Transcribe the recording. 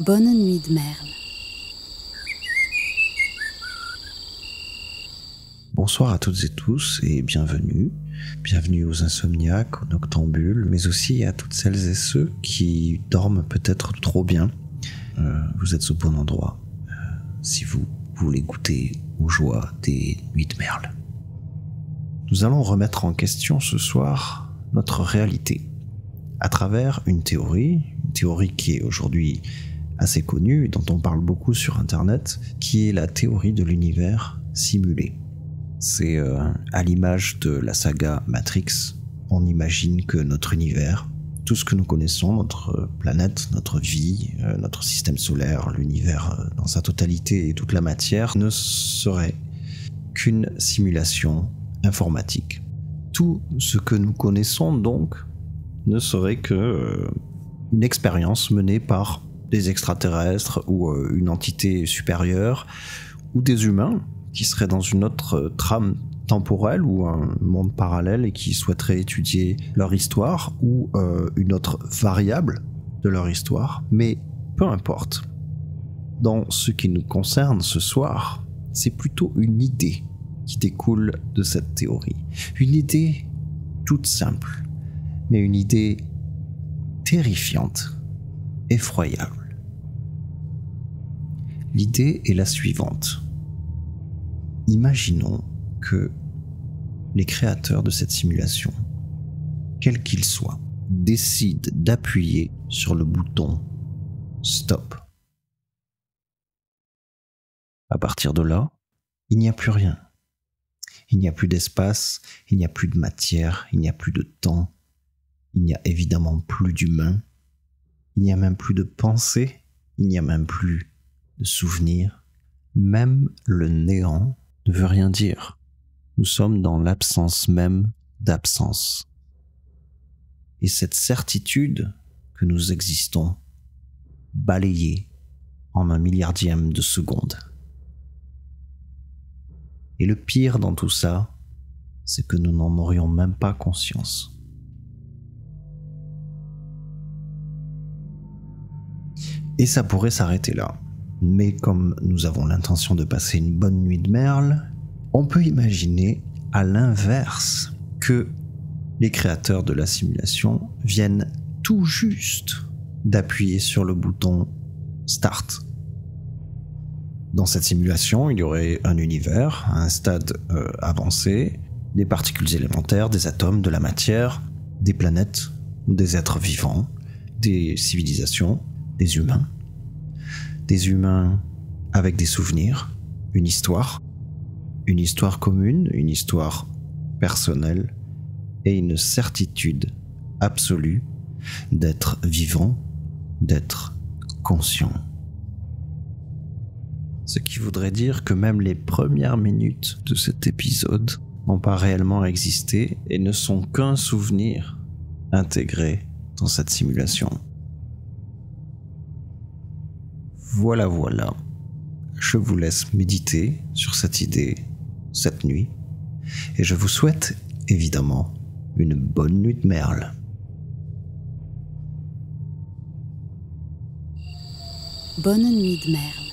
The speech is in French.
Bonne nuit de Merle. Bonsoir à toutes et tous et bienvenue. Bienvenue aux insomniaques, aux noctambules, mais aussi à toutes celles et ceux qui dorment peut-être trop bien. Vous êtes au bon endroit si vous voulez goûter aux joies des nuits de Merle. Nous allons remettre en question ce soir notre réalité à travers une théorie qui est aujourd'hui assez connue et dont on parle beaucoup sur internet, qui est la théorie de l'univers simulé. C'est à l'image de la saga Matrix, on imagine que notre univers, tout ce que nous connaissons, notre planète, notre vie, notre système solaire, l'univers dans sa totalité et toute la matière, ne serait qu'une simulation informatique. Tout ce que nous connaissons donc ne serait que une expérience menée par des extraterrestres ou une entité supérieure ou des humains qui seraient dans une autre trame temporelle ou un monde parallèle et qui souhaiteraient étudier leur histoire ou une autre variable de leur histoire. Mais peu importe. Dans ce qui nous concerne ce soir, c'est plutôt une idée qui découle de cette théorie. Une idée toute simple, mais une idée terrifiante, effroyable. L'idée est la suivante. Imaginons que les créateurs de cette simulation, quels qu'ils soient, décident d'appuyer sur le bouton « Stop ». À partir de là, il n'y a plus rien. Il n'y a plus d'espace, il n'y a plus de matière, il n'y a plus de temps, il n'y a évidemment plus d'humains, il n'y a même plus de pensée, il n'y a même plus de souvenirs. Même le néant ne veut rien dire. Nous sommes dans l'absence même d'absence. Et cette certitude que nous existons, balayée en 1 milliardième de seconde. Et le pire dans tout ça, c'est que nous n'en aurions même pas conscience. Et ça pourrait s'arrêter là. Mais comme nous avons l'intention de passer une bonne nuit de Merle, on peut imaginer à l'inverse que les créateurs de la simulation viennent tout juste d'appuyer sur le bouton Start. Dans cette simulation, il y aurait un univers à un stade avancé, des particules élémentaires, des atomes, de la matière, des planètes, des êtres vivants, des civilisations, des humains avec des souvenirs, une histoire commune, une histoire personnelle et une certitude absolue d'être vivant, d'être conscient. Ce qui voudrait dire que même les premières minutes de cet épisode n'ont pas réellement existé et ne sont qu'un souvenir intégré dans cette simulation. Voilà. Je vous laisse méditer sur cette idée cette nuit et je vous souhaite évidemment une bonne nuit de Merle. Bonne nuit de Merle.